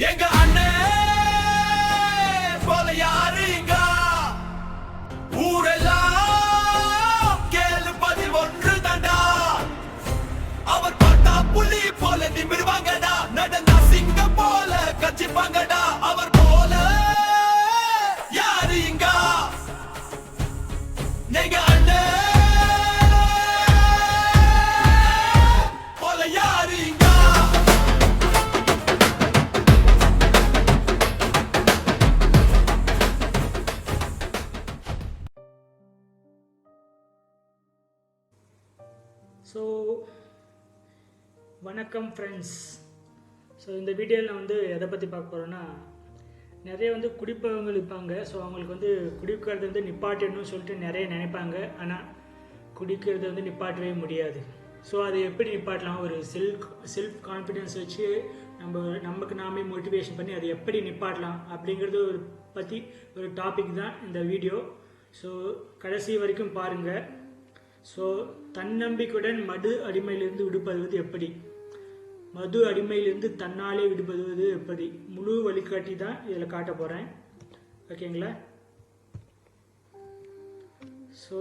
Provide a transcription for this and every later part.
எங்க அண்ணே போல யாருங்க ஊரெல்லாம் கேளு பதில் ஒன்று தாண்டா. அவர் பார்த்தா புலி போல நிமிர்வாங்கடா, நடந்தா சிங்கம் போல கச்சிப்பாங்கடா. அவர் போல யாருங்க எங்க அண்ணே போல யாருங்க. ஸோ வணக்கம் ஃப்ரெண்ட்ஸ். ஸோ இந்த வீடியோவில் நான் வந்து எதை பற்றி பார்க்க போகிறேன்னா, நிறைய வந்து குடிப்பவங்க இருப்பாங்க. ஸோ அவங்களுக்கு வந்து குடிக்கிறது வந்து நிப்பாட்டிடணும்னு சொல்லிட்டு நிறைய நினைப்பாங்க. ஆனால் குடிக்கிறது வந்து நிப்பாட்டவே முடியாது. ஸோ அதை எப்படி நிப்பாட்டலாம், ஒரு செல்ஃப் கான்ஃபிடென்ஸ் வச்சு நமக்கு நாமே மோட்டிவேஷன் பண்ணி அதை எப்படி நிப்பாட்டலாம் அப்படிங்கிறது பற்றி ஒரு டாபிக் தான் இந்த வீடியோ. ஸோ கடைசி வரைக்கும் பாருங்கள். ஸோ தன்னம்பிக்கையுடன் மது அடிமையிலிருந்து விடுபடுவது எப்படி, மது அடிமையிலிருந்து தன்னாலே விடுபடுவது எப்படி, முழு வழிகாட்டி தான் இதில் காட்ட போகிறேன். ஓகேங்களா? ஸோ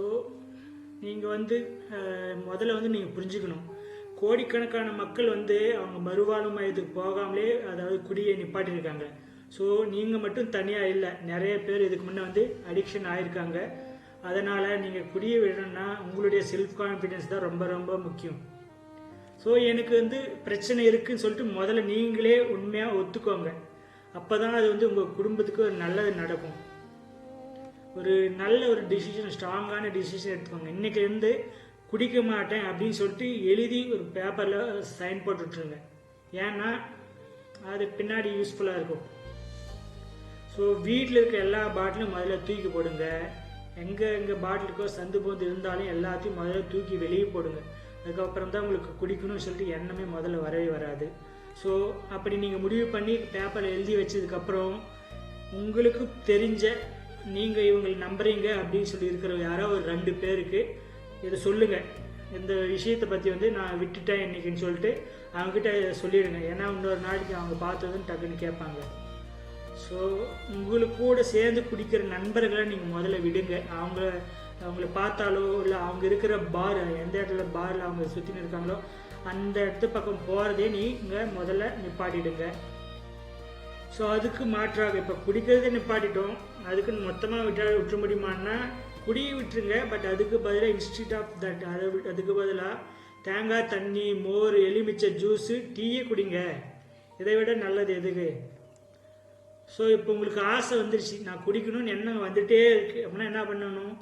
நீங்கள் வந்து முதல்ல வந்து நீங்கள் புரிஞ்சுக்கணும், கோடிக்கணக்கான மக்கள் வந்து அவங்க மறுவாழ்வு மையத்துக்கு போகாமலே அதாவது குடியை நிப்பாட்டியிருக்காங்க. ஸோ நீங்கள் மட்டும் தனியாக இல்லை, நிறைய பேர் இதுக்கு முன்னே வந்து அடிக்ஷன் ஆகிருக்காங்க. அதனால் நீங்கள் குடியை விடணும்னா உங்களுடைய செல்ஃப் கான்ஃபிடென்ஸ் தான் ரொம்ப ரொம்ப முக்கியம். ஸோ எனக்கு வந்து பிரச்சனை இருக்குதுன்னு சொல்லிட்டு முதல்ல நீங்களே உண்மையாக ஒத்துக்கோங்க. அப்போ தான் அது வந்து உங்கள் குடும்பத்துக்கு ஒரு நல்லது நடக்கும். ஒரு நல்ல ஒரு டிசிஷன், ஸ்ட்ராங்கான டிசிஷன் எடுத்துக்கோங்க. இன்றைக்கிலேருந்து குடிக்க மாட்டேன் அப்படின்னு சொல்லிட்டு எழுதி ஒரு பேப்பரில் சைன் போட்டு விட்ருங்க. ஏன்னா அது பின்னாடி யூஸ்ஃபுல்லாக இருக்கும். ஸோ வீட்டில் இருக்க எல்லா பாட்டிலும் முதல்ல தூக்கி போடுங்க. எங்கே பாட்டிலுக்கோ சந்து போந்து இருந்தாலும் எல்லாத்தையும் முதல்ல தூக்கி வெளியே போடுங்க. அதுக்கப்புறம் தான் உங்களுக்கு குடிக்கணும்னு சொல்லிட்டு எண்ணமே முதல்ல வரவே வராது. ஸோ அப்படி நீங்கள் முடிவு பண்ணி பேப்பரில் எழுதி வச்சதுக்கப்புறம் உங்களுக்கு தெரிஞ்ச நீங்கள் இவங்களை நம்புறீங்க அப்படின்னு சொல்லி இருக்கிற யாரோ ஒரு 2 பேருக்கு இதை சொல்லுங்கள். இந்த விஷயத்தை பற்றி வந்து நான் விட்டுட்டேன் இன்னைக்குன்னு சொல்லிட்டு அவங்ககிட்ட சொல்லிவிடுங்க. ஏன்னா இன்னொரு நாளைக்கு அவங்க பார்த்ததுன்னு டக்குன்னு கேட்பாங்க. ஸோ உங்களுக்கு கூட சேர்ந்து குடிக்கிற நண்பர்களை நீங்கள் முதல்ல விடுங்க. அவங்கள பார்த்தாலோ இல்லை அவங்க இருக்கிற பார், எந்த இடத்துல பாரில் அவங்க சுற்றின்னு இருக்காங்களோ அந்த இடத்து பக்கம் போகிறதே நீங்கள் முதல்ல நிப்பாட்டிடுங்க. ஸோ அதுக்கு மாற்றாக இப்போ குடிக்கிறதே நிப்பாட்டிட்டோம், அதுக்கு மொத்தமாக விட்டுற முடியுமான்னா குடியை விட்டுருங்க. பட் அதுக்கு பதிலாக இன்ஸ்டிட் ஆஃப் தட் அதுக்கு பதிலாக தேங்காய் தண்ணி, மோர், எலுமிச்சை ஜூஸு, டீயே குடிங்க. இதை விட நல்லது எதுக்கு? ஸோ இப்போ உங்களுக்கு ஆசை வந்துருச்சு, நான் குடிக்கணும்னு எண்ணம் வந்துகிட்டே இருக்குது அப்படின்னா என்ன பண்ணணும்,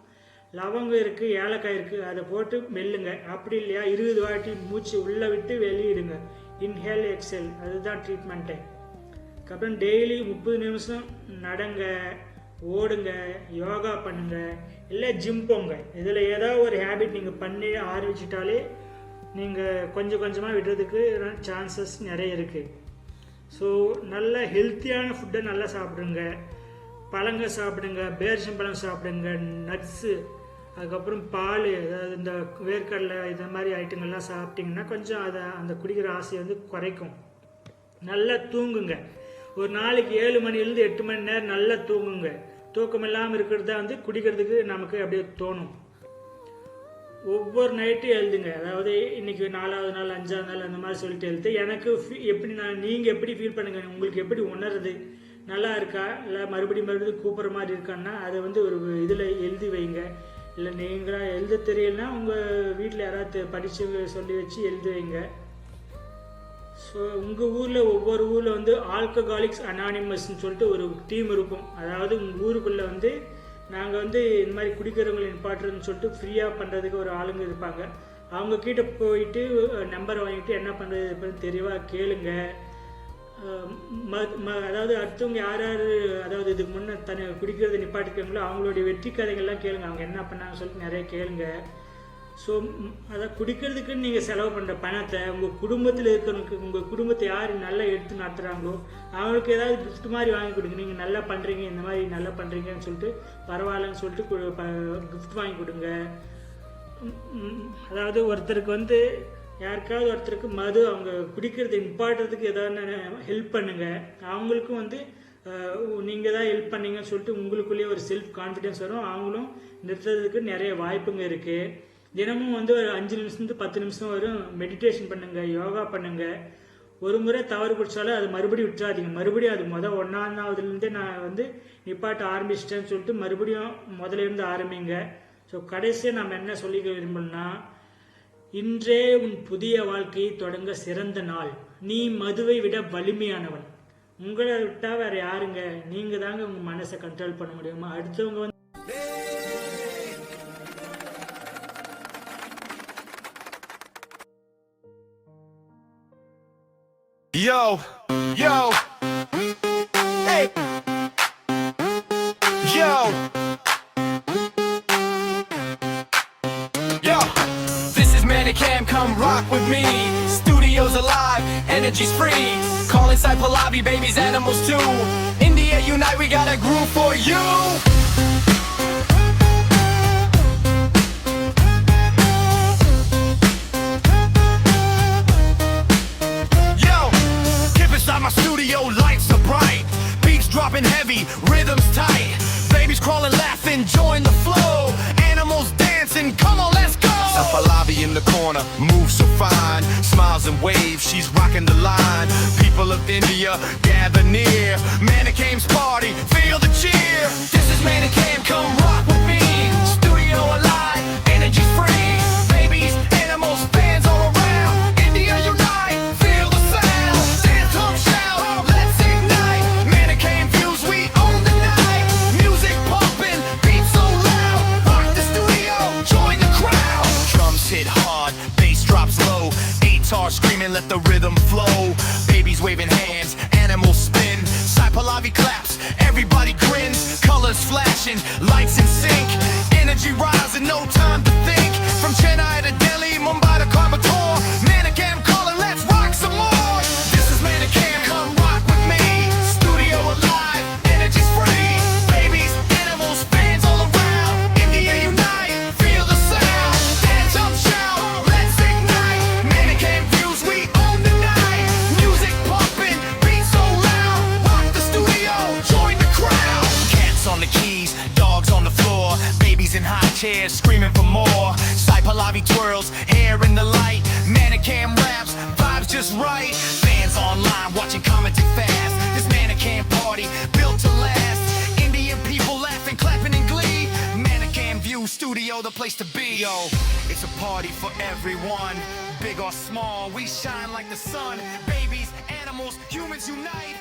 லவங்கம் இருக்குது, ஏலக்காய் இருக்குது, அதை போட்டு மெல்லுங்க. அப்படி இல்லையா 20 வாட்டி மூச்சு உள்ளே விட்டு வெளியிடுங்க. இன்ஹேல் எக்ஸேல், அதுதான் ட்ரீட்மெண்ட்டு. அதுக்கப்புறம் டெய்லி 30 நிமிஷம் நடங்க, ஓடுங்க, யோகா பண்ணுங்க, இல்லை ஜிம் போங்க. இதில் ஏதாவது ஒரு ஹேபிட் நீங்கள் பண்ணி ஆரம்பிச்சிட்டாலே நீங்கள் கொஞ்சம் கொஞ்சமாக விடுறதுக்கு சான்சஸ் நிறைய இருக்குது. ஸோ நல்ல ஹெல்த்தியான ஃபுட்டை நல்லா சாப்பிடுங்க. பழங்க சாப்பிடுங்க, பேரிச்சம்பழம் சாப்பிடுங்க, நட்ஸு, அதுக்கப்புறம் பால், அதாவது இந்த வேர்க்கடலை இந்த மாதிரி ஐட்டங்கள்லாம் சாப்பிட்டிங்கன்னா கொஞ்சம் அந்த குடிக்கிற ஆசையை வந்து குறைக்கும். நல்லா தூங்குங்க. ஒரு நாளைக்கு 7 மணிலேருந்து 8 மணி நேரம் நல்லா தூங்குங்க. தூக்கம் இல்லாமல் இருக்கிறது தான் வந்து குடிக்கிறதுக்கு நமக்கு அப்படியே தோணும். ஒவ்வொரு நைட்டும் எழுதுங்க. அதாவது இன்றைக்கி 4வது நாள் 5வது நாள் அந்த மாதிரி சொல்லிட்டு எழுது. எனக்கு எப்படி நீங்கள் எப்படி ஃபீல் பண்ணுங்க, உங்களுக்கு எப்படி உணருது, நல்லா இருக்கா இல்லை மறுபடியும் கூப்பிட்ற மாதிரி இருக்கான்னா அதை வந்து ஒரு இதில் எழுதி வைங்க. இல்லை நீங்களாக எழுத தெரியலனா உங்கள் வீட்டில் யாராவது படித்து சொல்லி வச்சு எழுதி வைங்க. ஸோ உங்கள் ஊரில் ஒவ்வொரு ஊரில் வந்து ஆல்கஹாலிக்ஸ் அனானிமஸ்ன்னு சொல்லிட்டு ஒரு டீம் இருக்கும். அதாவது உங்கள் ஊருக்குள்ளே வந்து நாங்கள் வந்து இந்த மாதிரி குடிக்கிறவங்களை நிப்பாட்டுறதுன்னு சொல்லிட்டு ஃப்ரீயாக பண்ணுறதுக்கு ஒரு ஆளுங்க இருப்பாங்க. அவங்கக்கிட்ட போயிட்டு நம்பரை வாங்கிட்டு என்ன பண்ணுறது தெளிவாக கேளுங்க. அதாவது அடுத்தவங்க யார் அதாவது இதுக்கு முன்னே குடிக்கிறத நிப்பாட்டிருக்காங்களோ அவங்களுடைய வெற்றி கதைகள்லாம் கேளுங்க. அவங்க என்ன பண்ணாங்கன்னு சொல்லிட்டு நிறைய கேளுங்க. ஸோ அதை குடிக்கிறதுக்குன்னு நீங்கள் செலவு பண்ணுற பணத்தை உங்கள் குடும்பத்தில் இருக்கிறவங்களுக்கு, உங்கள் குடும்பத்தை யார் நல்லா எடுத்து நடத்துகிறாங்களோ அவங்களுக்கு ஏதாவது கிஃப்ட் மாதிரி வாங்கி கொடுங்க. நீங்கள் நல்லா பண்ணுறீங்க, இந்த மாதிரி நல்லா பண்ணுறீங்கன்னு சொல்லிட்டு பரவாயில்லன்னு சொல்லிட்டு கிஃப்ட் வாங்கி கொடுங்க. அதாவது ஒருத்தருக்கு வந்து யாருக்காவது ஒருத்தருக்கு மது அவங்க குடிக்கிறது நிப்பாட்டுறதுக்கு ஏதாவது ஹெல்ப் பண்ணுங்கள். அவங்களுக்கும் வந்து நீங்கள் தான் ஹெல்ப் பண்ணீங்கன்னு சொல்லிட்டு உங்களுக்குள்ளேயே ஒரு செல்ஃப் கான்ஃபிடென்ஸ் வரும். அவங்களும் நிறுத்துறதுக்கு நிறைய வாய்ப்புங்க இருக்குது. தினமும் வந்து ஒரு 5 நிமிஷத்துலேருந்து 10 நிமிஷம் வரும் மெடிடேஷன் பண்ணுங்கள், யோகா பண்ணுங்கள். ஒரு முறை தவறு பிடிச்சாலும் அது மறுபடியும் விட்டுறாதீங்க. மறுபடியும் அது ஒன்றாவதுலேருந்தே நான் வந்து நிப்பாட்ட ஆரம்பிச்சிட்டேன்னு சொல்லிட்டு மறுபடியும் முதலேருந்து ஆரம்பிங்க. ஸோ கடைசியாக நம்ம என்ன சொல்லிக்க விரும்பணும்னா, இன்றே உன் புதிய வாழ்க்கையை தொடங்க சிறந்த நாள். நீ மதுவை விட வலிமையானவன். உங்களை விட்டா வேற யாருங்க? நீங்க தாங்க உங்க மனசை கண்ட்ரோல் பண்ண முடியுமா? அடுத்தவங்க வந்து Yo, yo, hey, yo, yo. This is Manicam, come rock with me. Studio's alive, energy's free. Call inside Pallavi, babies, animals too. India unite, we got a groove for you. My studio lights are bright, beats dropping heavy, rhythms tight. Babies crawling, laughing, join the flow. Animals dancing, come on, let's go. Pallavi in the corner, moves so fine. Smiles and waves, she's rocking the line. People of India gather near. Manicam's party, feel the cheer. This is Manicam, come rock with me. Studio alive, energy free. Babies, animals, fans all around. India unite, feel the sound. Dance, come shout, let's ignite. Manicam views, we own the night. Music pumping, beats so loud. Rock the studio, join the crowd. Drums hit hard, bass drops low. Guitar screaming, let the rhythm flow. Babies waving hands, animals spin. Sai Pallavi claps, everybody grins. Colors flashing, lights in sync. Energy rising, no time to think. From Chennai to Delhi, Mumbai to Coimbatore. Manicam calling, let's rock some more. This is Manicam, come rock with me. Studio alive, energy's free. Babies, animals, fans all around. India unite, feel the sound. Dance, jump, shout, let's ignite. Manicam views, we own the night. Music pumping, beats so loud. Rock the studio, join the crowd. Cats on the keys, dogs on the floor. Babies in high chairs, screaming for more. Sai Pallavi twirls, hair in the light. Manicam raps, vibes just right. Fans online, watching, commenting fast. This Manicam party, built to last. Indian people laughing, clapping in glee. Manicam view, studio, the place to be. Yo, it's a party for everyone. Big or small, we shine like the sun. Babies, animals, humans unite.